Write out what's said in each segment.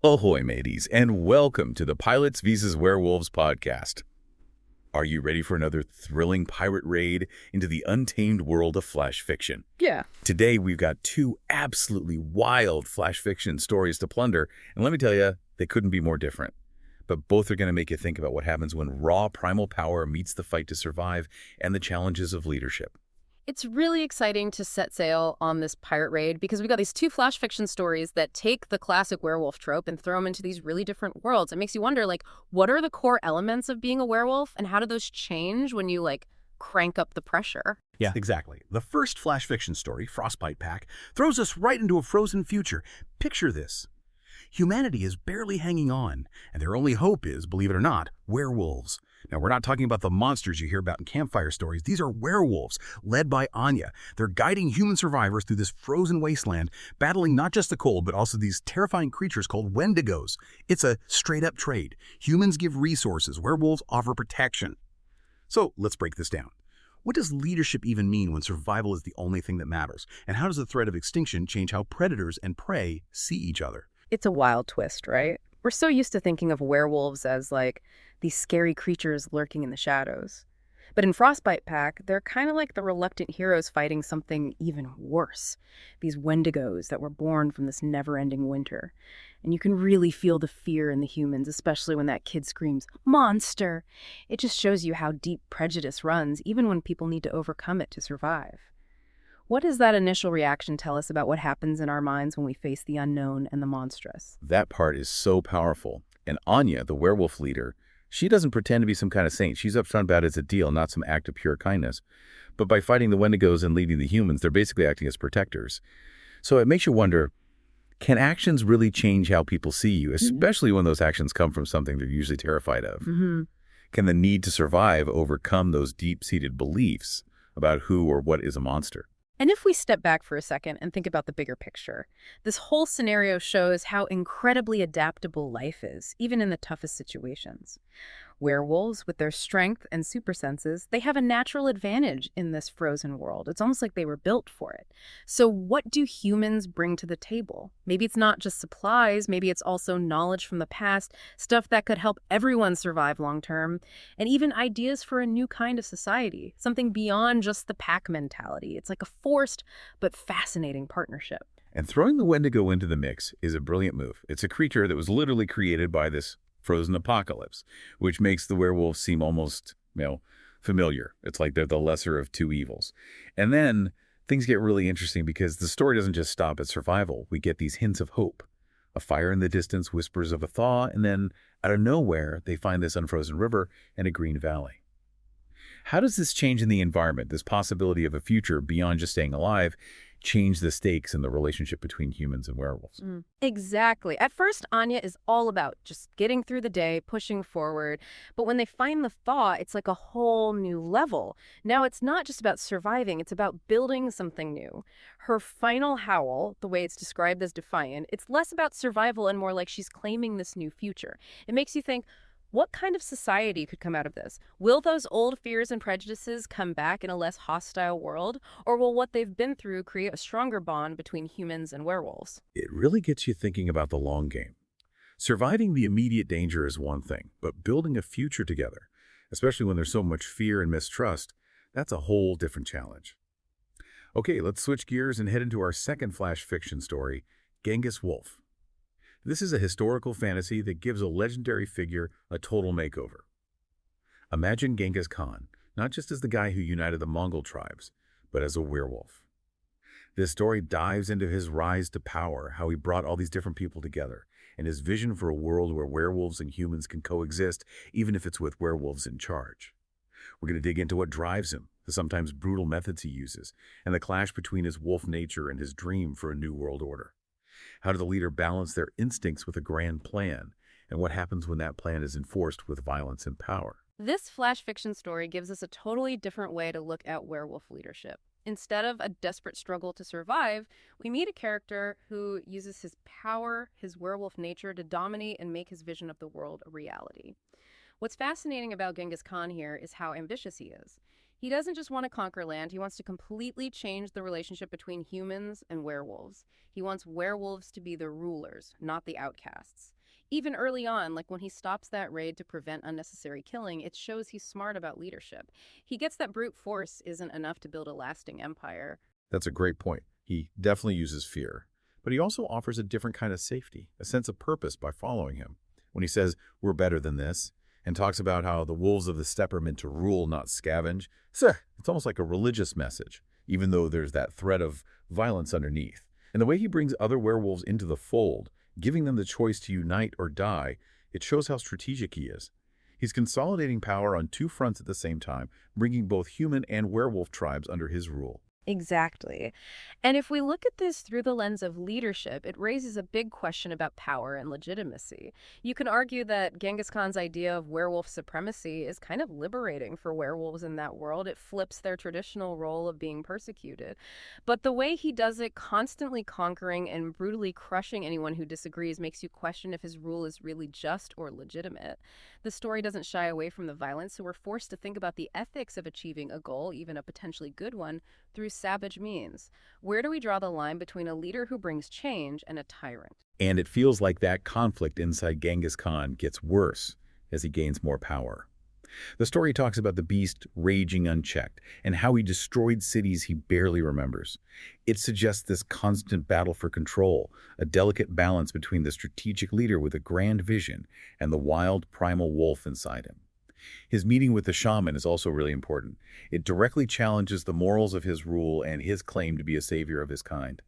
Ahoy, mateys, and welcome to the Pilots vs. Werewolves podcast. Are you ready for another thrilling pirate raid into the untamed world of flash fiction? Yeah. Today, we've got two absolutely wild flash fiction stories to plunder, and let me tell you, they couldn't be more different. But both are going to make you think about what happens when raw primal power meets the fight to survive and the challenges of leadership. It's really exciting to set sail on this pirate raid because we got these two flash fiction stories that take the classic werewolf trope and throw them into these really different worlds. It makes you wonder, what are the core elements of being a werewolf and how do those change when you, crank up the pressure? Yeah, exactly. The first flash fiction story, Frostbite Pack, throws us right into a frozen future. Picture this. Humanity is barely hanging on, and their only hope is, believe it or not, werewolves. Now, we're not talking about the monsters you hear about in campfire stories. These are werewolves, led by Anya. They're guiding human survivors through this frozen wasteland, battling not just the cold, but also these terrifying creatures called wendigos. It's a straight-up trade. Humans give resources. Werewolves offer protection. So, let's break this down. What does leadership even mean when survival is the only thing that matters? And how does the threat of extinction change how predators and prey see each other? It's a wild twist, right? We're so used to thinking of werewolves as, these scary creatures lurking in the shadows. But in Frostbite Pack, they're kind of like the reluctant heroes fighting something even worse. These wendigos that were born from this never-ending winter. And you can really feel the fear in the humans, especially when that kid screams, "Monster!" It just shows you how deep prejudice runs, even when people need to overcome it to survive. What does that initial reaction tell us about what happens in our minds when we face the unknown and the monstrous? That part is so powerful. And Anya, the werewolf leader, she doesn't pretend to be some kind of saint. She's upfront about it's a deal, not some act of pure kindness. But by fighting the wendigos and leading the humans, they're basically acting as protectors. So it makes you wonder, can actions really change how people see you, especially when those actions come from something they're usually terrified of? Can the need to survive overcome those deep-seated beliefs about who or what is a monster? And if we step back for a second and think about the bigger picture, this whole scenario shows how incredibly adaptable life is, even in the toughest situations. Werewolves, with their strength and super senses, they have a natural advantage in this frozen world. It's almost like they were built for it. So what do humans bring to the table? Maybe it's not just supplies, maybe it's also knowledge from the past, stuff that could help everyone survive long term, and even ideas for a new kind of society, something beyond just the pack mentality. It's like a forced but fascinating partnership. And throwing the wendigo into the mix is a brilliant move. It's a creature that was literally created by this frozen apocalypse, which makes the werewolves seem almost, familiar. It's like they're the lesser of two evils. And then things get really interesting because the story doesn't just stop at survival. We get these hints of hope. A fire in the distance whispers of a thaw, and then out of nowhere, they find this unfrozen river and a green valley. How does this change in the environment, this possibility of a future beyond just staying alive, change the stakes in the relationship between humans and werewolves? Exactly. At first, Anya is all about just getting through the day, pushing forward. But when they find the thaw, it's like a whole new level. Now, it's not just about surviving, it's about building something new. Her final howl, the way it's described as defiant, it's less about survival and more like she's claiming this new future. It makes you think, what kind of society could come out of this? Will those old fears and prejudices come back in a less hostile world? Or will what they've been through create a stronger bond between humans and werewolves? It really gets you thinking about the long game. Surviving the immediate danger is one thing, but building a future together, especially when there's so much fear and mistrust, that's a whole different challenge. Okay, let's switch gears and head into our second flash fiction story, Genghis Wolf. This is a historical fantasy that gives a legendary figure a total makeover. Imagine Genghis Khan, not just as the guy who united the Mongol tribes, but as a werewolf. This story dives into his rise to power, how he brought all these different people together, and his vision for a world where werewolves and humans can coexist, even if it's with werewolves in charge. We're going to dig into what drives him, the sometimes brutal methods he uses, and the clash between his wolf nature and his dream for a new world order. How does the leader balance their instincts with a grand plan? And what happens when that plan is enforced with violence and power? This flash fiction story gives us a totally different way to look at werewolf leadership. Instead of a desperate struggle to survive, we meet a character who uses his power, his werewolf nature, to dominate and make his vision of the world a reality. What's fascinating about Genghis Khan here is how ambitious he is. He doesn't just want to conquer land, he wants to completely change the relationship between humans and werewolves. He wants werewolves to be the rulers, not the outcasts. Even early on, like when he stops that raid to prevent unnecessary killing, it shows he's smart about leadership. He gets that brute force isn't enough to build a lasting empire. That's a great point. He definitely uses fear. But he also offers a different kind of safety, a sense of purpose by following him. When he says, we're better than this, and talks about how the wolves of the steppe are meant to rule, not scavenge, it's almost like a religious message, even though there's that thread of violence underneath. And the way he brings other werewolves into the fold, giving them the choice to unite or die, it shows how strategic he is. He's consolidating power on two fronts at the same time, bringing both human and werewolf tribes under his rule. Exactly. And if we look at this through the lens of leadership, it raises a big question about power and legitimacy. You can argue that Genghis Khan's idea of werewolf supremacy is kind of liberating for werewolves in that world. It flips their traditional role of being persecuted. But the way he does it, constantly conquering and brutally crushing anyone who disagrees, makes you question if his rule is really just or legitimate. The story doesn't shy away from the violence, so we're forced to think about the ethics of achieving a goal, even a potentially good one, through savage means. Where do we draw the line between a leader who brings change and a tyrant? And it feels like that conflict inside Genghis Khan gets worse as he gains more power. The story talks about the beast raging unchecked and how he destroyed cities he barely remembers. It suggests this constant battle for control, a delicate balance between the strategic leader with a grand vision and the wild primal wolf inside him. His meeting with the shaman is also really important. It directly challenges the morals of his rule and his claim to be a savior of his kind.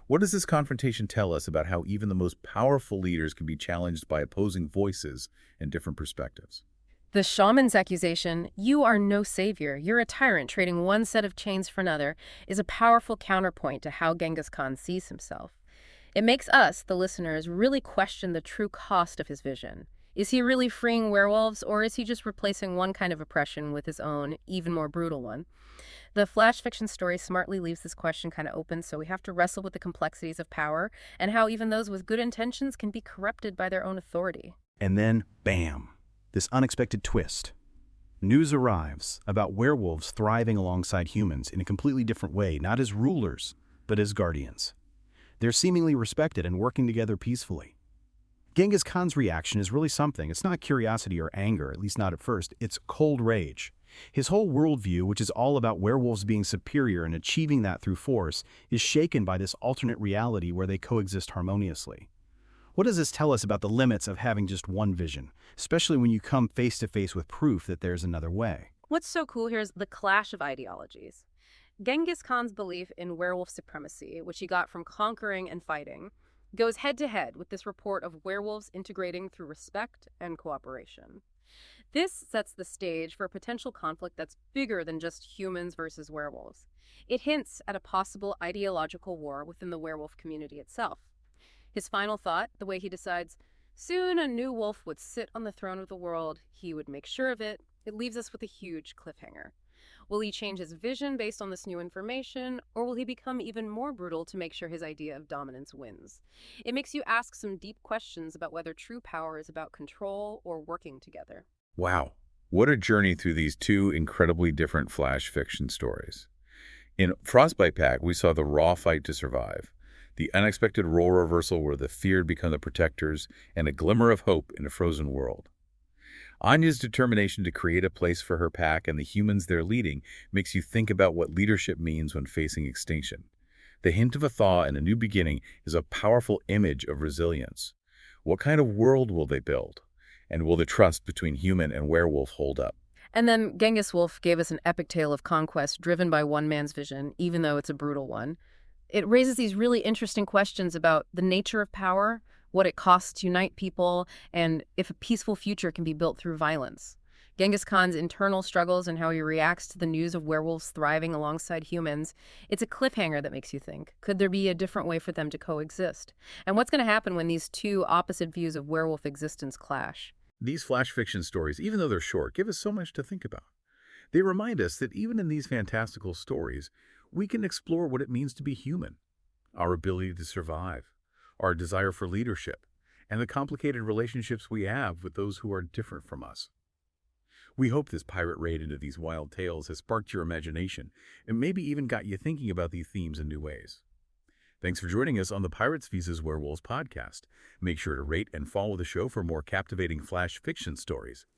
What does this confrontation tell us about how even the most powerful leaders can be challenged by opposing voices and different perspectives? The shaman's accusation, "You are no savior, you're a tyrant trading one set of chains for another," is a powerful counterpoint to how Genghis Khan sees himself. It makes us, the listeners, really question the true cost of his vision. Is he really freeing werewolves, or is he just replacing one kind of oppression with his own, even more brutal one? The flash fiction story smartly leaves this question kind of open, so we have to wrestle with the complexities of power and how even those with good intentions can be corrupted by their own authority. And then, bam, this unexpected twist. News arrives about werewolves thriving alongside humans in a completely different way, not as rulers, but as guardians. They're seemingly respected and working together peacefully. Genghis Khan's reaction is really something. It's not curiosity or anger, at least not at first. It's cold rage. His whole worldview, which is all about werewolves being superior and achieving that through force, is shaken by this alternate reality where they coexist harmoniously. What does this tell us about the limits of having just one vision, especially when you come face to face with proof that there's another way? What's so cool here is the clash of ideologies. Genghis Khan's belief in werewolf supremacy, which he got from conquering and fighting, goes head-to-head with this report of werewolves integrating through respect and cooperation. This sets the stage for a potential conflict that's bigger than just humans versus werewolves. It hints at a possible ideological war within the werewolf community itself. His final thought, the way he decides, soon a new wolf would sit on the throne of the world, he would make sure of it, it leaves us with a huge cliffhanger. Will he change his vision based on this new information, or will he become even more brutal to make sure his idea of dominance wins? It makes you ask some deep questions about whether true power is about control or working together. Wow, what a journey through these two incredibly different flash fiction stories. In Frostbite Pack, we saw the raw fight to survive, the unexpected role reversal where the feared become the protectors, and a glimmer of hope in a frozen world. Anya's determination to create a place for her pack and the humans they're leading makes you think about what leadership means when facing extinction. The hint of a thaw and a new beginning is a powerful image of resilience. What kind of world will they build? And will the trust between human and werewolf hold up? And then Genghis Wolf gave us an epic tale of conquest driven by one man's vision, even though it's a brutal one. It raises these really interesting questions about the nature of power, what it costs to unite people, and if a peaceful future can be built through violence. Genghis Khan's internal struggles and how he reacts to the news of werewolves thriving alongside humans, it's a cliffhanger that makes you think, could there be a different way for them to coexist? And what's going to happen when these two opposite views of werewolf existence clash? These flash fiction stories, even though they're short, give us so much to think about. They remind us that even in these fantastical stories, we can explore what it means to be human, our ability to survive, our desire for leadership, and the complicated relationships we have with those who are different from us. We hope this pirate raid into these wild tales has sparked your imagination and maybe even got you thinking about these themes in new ways. Thanks for joining us on the Pirates vs. Werewolves podcast. Make sure to rate and follow the show for more captivating flash fiction stories.